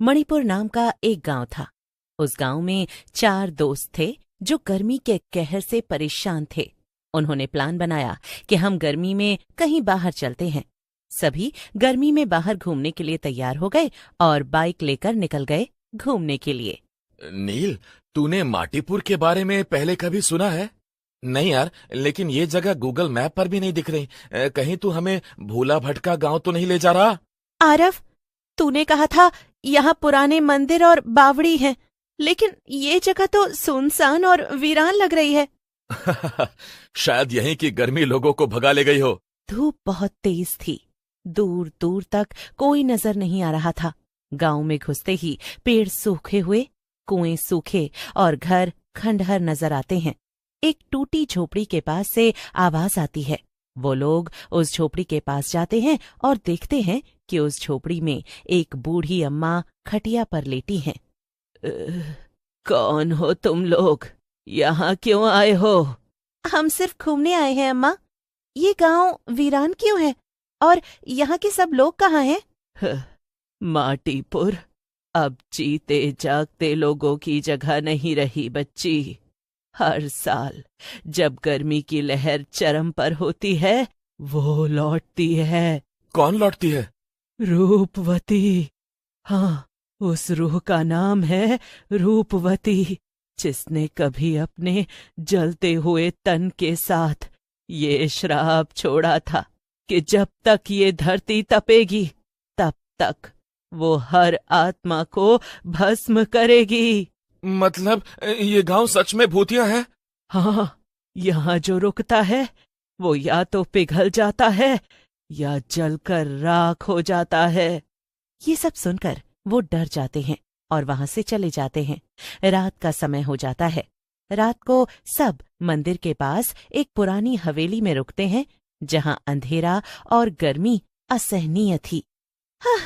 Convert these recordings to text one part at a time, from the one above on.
मणिपुर नाम का एक गांव था। उस गांव में 4 दोस्त थे जो गर्मी के कहर से परेशान थे। उन्होंने प्लान बनाया कि हम गर्मी में कहीं बाहर चलते हैं। सभी गर्मी में बाहर घूमने के लिए तैयार हो गए और बाइक लेकर निकल गए घूमने के लिए। नील, तूने माटीपुर के बारे में पहले कभी सुना है? नहीं यार, लेकिन ये जगह गूगल मैप पर भी नहीं दिख रही। कहीं तू हमें भूला भटका गांव तो नहीं ले जा रहा? आरव, तूने कहा था यहाँ पुराने मंदिर और बावड़ी हैं, लेकिन ये जगह तो सुनसान और वीरान लग रही है। शायद यहीं की गर्मी लोगों को भगा ले गई हो। धूप बहुत तेज थी। दूर दूर तक कोई नजर नहीं आ रहा था। गांव में घुसते ही पेड़ सूखे हुए, कुएं सूखे और घर खंडहर नजर आते हैं। एक टूटी झोपड़ी के पास से आवाज आती है। वो लोग उस झोपड़ी के पास जाते हैं और देखते हैं कि उस झोपड़ी में एक बूढ़ी अम्मा खटिया पर लेटी हैं। कौन हो तुम लोग? यहाँ क्यों आए हो? हम सिर्फ घूमने आए हैं अम्मा। ये गांव वीरान क्यों है और यहाँ के सब लोग कहाँ हैं? माटीपुर अब जीते जागते लोगों की जगह नहीं रही बच्ची। हर साल जब गर्मी की लहर चरम पर होती है, वो लौटती है। कौन लौटती है? रूपवती। हाँ, उस रूह का नाम है रूपवती, जिसने कभी अपने जलते हुए तन के साथ ये श्राप छोड़ा था कि जब तक ये धरती तपेगी तब तक वो हर आत्मा को भस्म करेगी। मतलब ये गांव सच में भूतिया है? हाँ, यहाँ जो रुकता है वो या तो पिघल जाता है या जलकर राख हो जाता है। ये सब सुनकर वो डर जाते हैं और वहां से चले जाते हैं। रात का समय हो जाता है। रात को सब मंदिर के पास एक पुरानी हवेली में रुकते हैं, जहां अंधेरा और गर्मी असहनीय थी। हाँ,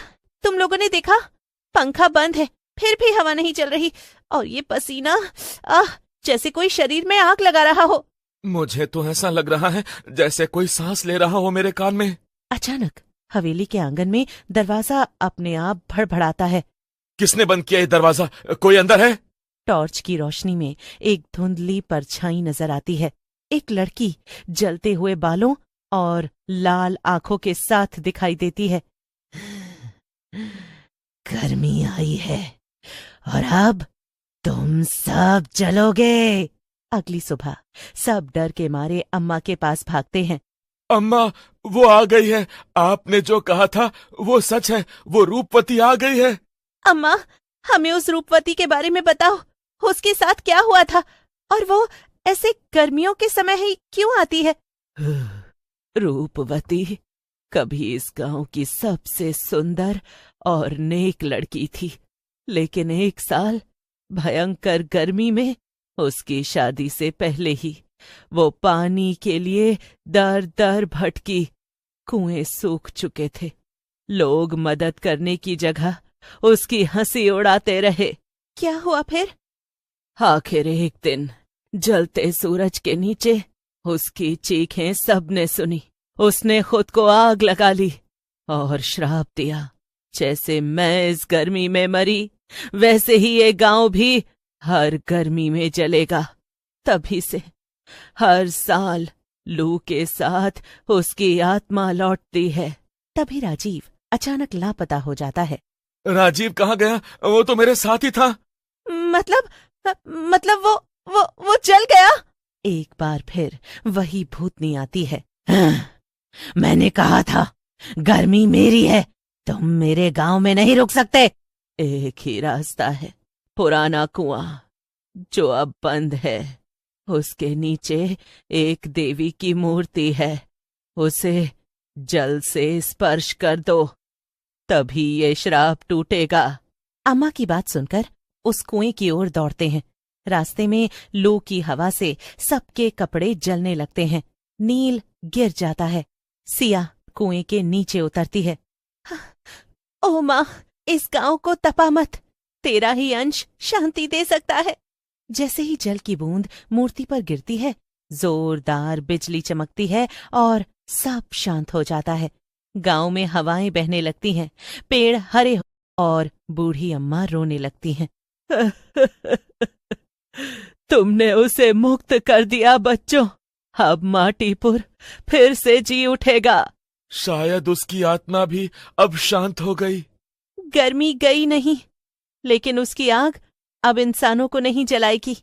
तुम लोगों ने देखा? पंखा बंद है, फिर भी हवा नहीं चल रही, और ये पसीना जैसे कोई शरीर में आग लगा रहा हो। मुझे तो ऐसा लग रहा है जैसे कोई सांस ले रहा हो मेरे कान में। अचानक हवेली के आंगन में दरवाजा अपने आप भड़भड़ाता है। किसने बंद किया ये दरवाजा? कोई अंदर है? टॉर्च की रोशनी में एक धुंधली परछाई नजर आती है। एक लड़की जलते हुए बालों और लाल आंखों के साथ दिखाई देती है। गर्मी आई है और अब तुम सब जलोगे। अगली सुबह सब डर के मारे अम्मा के पास भागते हैं। अम्मा, वो आ गई है। आपने जो कहा था वो सच है, वो रूपवती आ गई है। अम्मा, हमें उस रूपवती के बारे में बताओ। उसके साथ क्या हुआ था और वो ऐसे गर्मियों के समय ही क्यों आती है? रूपवती कभी इस गांव की सबसे सुंदर और नेक लड़की थी, लेकिन एक साल भयंकर गर्मी में उसकी शादी से पहले ही वो पानी के लिए दर दर भटकी। कुएं सूख चुके थे। लोग मदद करने की जगह उसकी हंसी उड़ाते रहे। क्या हुआ फिर? आखिर एक दिन जलते सूरज के नीचे उसकी चीखें सबने सुनी। उसने खुद को आग लगा ली और श्राप दिया, जैसे मैं इस गर्मी में मरी वैसे ही ये गांव भी हर गर्मी में जलेगा। तभी से हर साल लू के साथ उसकी आत्मा लौटती है। तभी राजीव अचानक लापता हो जाता है। राजीव कहाँ गया? वो तो मेरे साथ ही था। मतलब वो जल गया। एक बार फिर वही भूतनी आती है। मैंने कहा था गर्मी मेरी है, तुम मेरे गांव में नहीं रुक सकते। एक ही रास्ता है, पुराना कुआं जो अब बंद है। उसके नीचे एक देवी की मूर्ति है, उसे जल से स्पर्श कर दो, तभी ये श्राप टूटेगा। अम्मा की बात सुनकर उस कुएं की ओर दौड़ते हैं। रास्ते में लू की हवा से सबके कपड़े जलने लगते हैं। नील गिर जाता है। सिया कुएं के नीचे उतरती है। ओ माँ, इस गांव को तपा मत, तेरा ही अंश शांति दे सकता है। जैसे ही जल की बूंद मूर्ति पर गिरती है, जोरदार बिजली चमकती है और सब शांत हो जाता है। गांव में हवाएं बहने लगती हैं, पेड़ हरे और बूढ़ी अम्मा रोने लगती हैं। तुमने उसे मुक्त कर दिया बच्चों, अब माटीपुर फिर से जी उठेगा। शायद उसकी आत्मा भी अब शांत हो गई। गर्मी गई नहीं, लेकिन उसकी आग अब इंसानों को नहीं जलाएगी।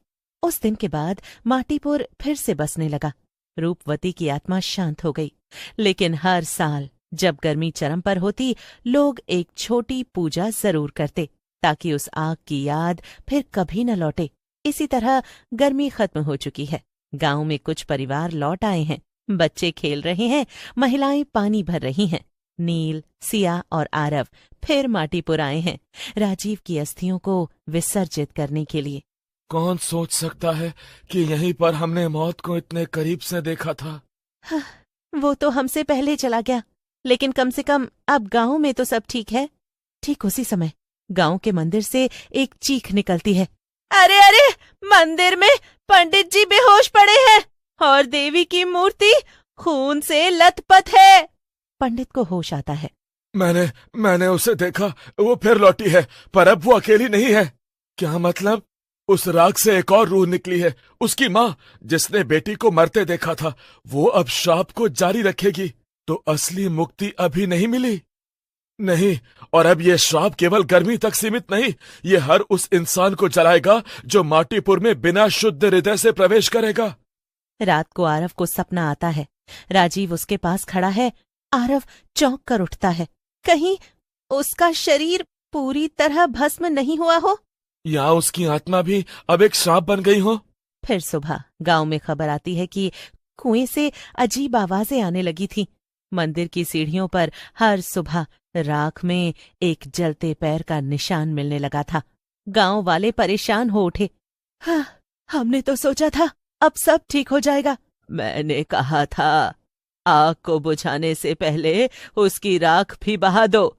उस दिन के बाद माटीपुर फिर से बसने लगा। रूपवती की आत्मा शांत हो गई, लेकिन हर साल जब गर्मी चरम पर होती, लोग एक छोटी पूजा जरूर करते ताकि उस आग की याद फिर कभी न लौटे। इसी तरह गर्मी खत्म हो चुकी है। गांव में कुछ परिवार लौट आए हैं, बच्चे खेल रहे हैं, महिलाएं पानी भर रही हैं। नील, सिया और आरव फिर माटीपुर आए हैं, राजीव की अस्थियों को विसर्जित करने के लिए। कौन सोच सकता है कि यहीं पर हमने मौत को इतने करीब से देखा था। वो तो हमसे पहले चला गया, लेकिन कम से कम अब गांव में तो सब ठीक है। ठीक उसी समय गांव के मंदिर से एक चीख निकलती है। अरे अरे, मंदिर में पंडित जी बेहोश पड़े हैं और देवी की मूर्ति खून से लथपथ है। पंडित को होश आता है। मैंने उसे देखा, वो फिर लौटी है, पर अब वो अकेली नहीं है। क्या मतलब? उस राख से एक और रूह निकली है, उसकी माँ, जिसने बेटी को मरते देखा था। वो अब श्राप को जारी रखेगी। तो असली मुक्ति अभी नहीं मिली? नहीं, और अब ये श्राप केवल गर्मी तक सीमित नहीं, ये हर उस इंसान को जलाएगा जो माटीपुर में बिना शुद्ध हृदय से प्रवेश करेगा। रात को आरव को सपना आता है। राजीव उसके पास खड़ा है। आरव चौंक कर उठता है। कहीं उसका शरीर पूरी तरह भस्म नहीं हुआ हो, या उसकी आत्मा भी अब एक श्राप बन गई हो। फिर सुबह गांव में खबर आती है कि कुएं से अजीब आवाजें आने लगी थी। मंदिर की सीढ़ियों पर हर सुबह राख में एक जलते पैर का निशान मिलने लगा था। गांव वाले परेशान हो उठे। हाँ, हमने तो सोचा था अब सब ठीक हो जाएगा। मैंने कहा था आग को बुझाने से पहले उसकी राख भी बहा दो,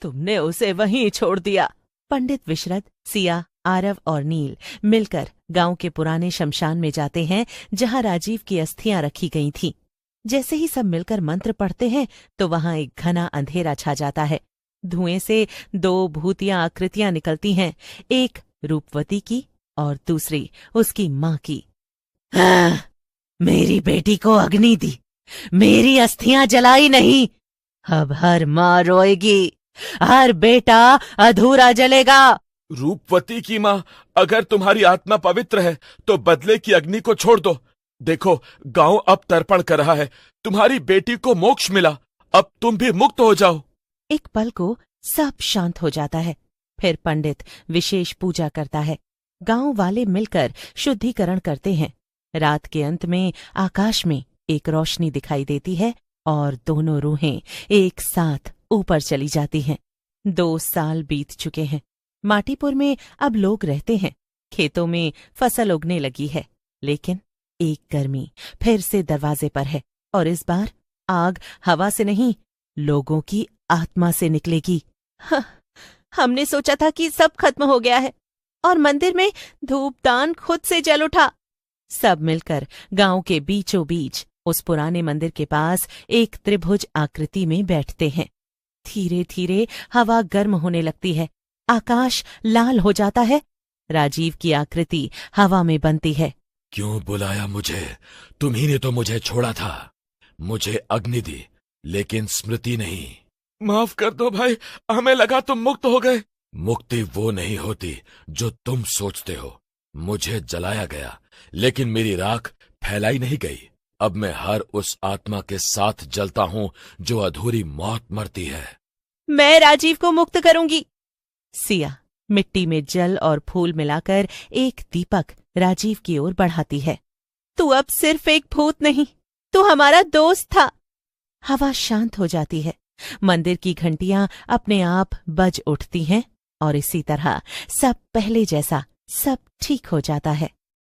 तुमने उसे वहीं छोड़ दिया। पंडित विशरद, सिया, आरव और नील मिलकर गांव के पुराने शमशान में जाते हैं जहां राजीव की अस्थियां रखी गई थीं। जैसे ही सब मिलकर मंत्र पढ़ते हैं तो वहां एक घना अंधेरा छा जाता है। धुएं से दो भूतिया आकृतियां निकलती हैं, एक रूपवती की और दूसरी उसकी मां की। मेरी बेटी को अग्नि दी, मेरी अस्थियां जलाई नहीं। अब हर मां रोएगी, हर बेटा अधूरा जलेगा। रूपवती की माँ, अगर तुम्हारी आत्मा पवित्र है तो बदले की अग्नि को छोड़ दो। देखो, गांव अब तर्पण कर रहा है, तुम्हारी बेटी को मोक्ष मिला, अब तुम भी मुक्त हो जाओ। एक पल को सब शांत हो जाता है। फिर पंडित विशेष पूजा करता है। गांव वाले मिलकर शुद्धिकरण करते हैं। रात के अंत में आकाश में एक रोशनी दिखाई देती है और दोनों रूहें एक साथ ऊपर चली जाती हैं। 2 साल बीत चुके हैं। माटीपुर में अब लोग रहते हैं, खेतों में फसल उगने लगी है, लेकिन एक गर्मी फिर से दरवाजे पर है और इस बार आग हवा से नहीं, लोगों की आत्मा से निकलेगी। हमने सोचा था कि सब खत्म हो गया है और मंदिर में धूपदान खुद से जल उठा। सब मिलकर गांव के बीचों बीच उस पुराने मंदिर के पास एक त्रिभुज आकृति में बैठते हैं। धीरे धीरे हवा गर्म होने लगती है, आकाश लाल हो जाता है। राजीव की आकृति हवा में बनती है। क्यों बुलाया मुझे? तुम्ही ने तो मुझे छोड़ा था, मुझे अग्नि दी, लेकिन स्मृति नहीं। माफ कर दो भाई, हमें लगा तुम मुक्त हो गए। मुक्ति वो नहीं होती जो तुम सोचते हो। मुझे जलाया गया, लेकिन मेरी राख फैलाई नहीं गई। अब मैं हर उस आत्मा के साथ जलता हूं जो अधूरी मौत मरती है। मैं राजीव को मुक्त करूंगी। सिया मिट्टी में जल और फूल मिलाकर एक दीपक राजीव की ओर बढ़ाती है। तू अब सिर्फ एक भूत नहीं, तू हमारा दोस्त था। हवा शांत हो जाती है। मंदिर की घंटियां अपने आप बज उठती हैं और इसी तरह सब पहले जैसा सब ठीक हो जाता है।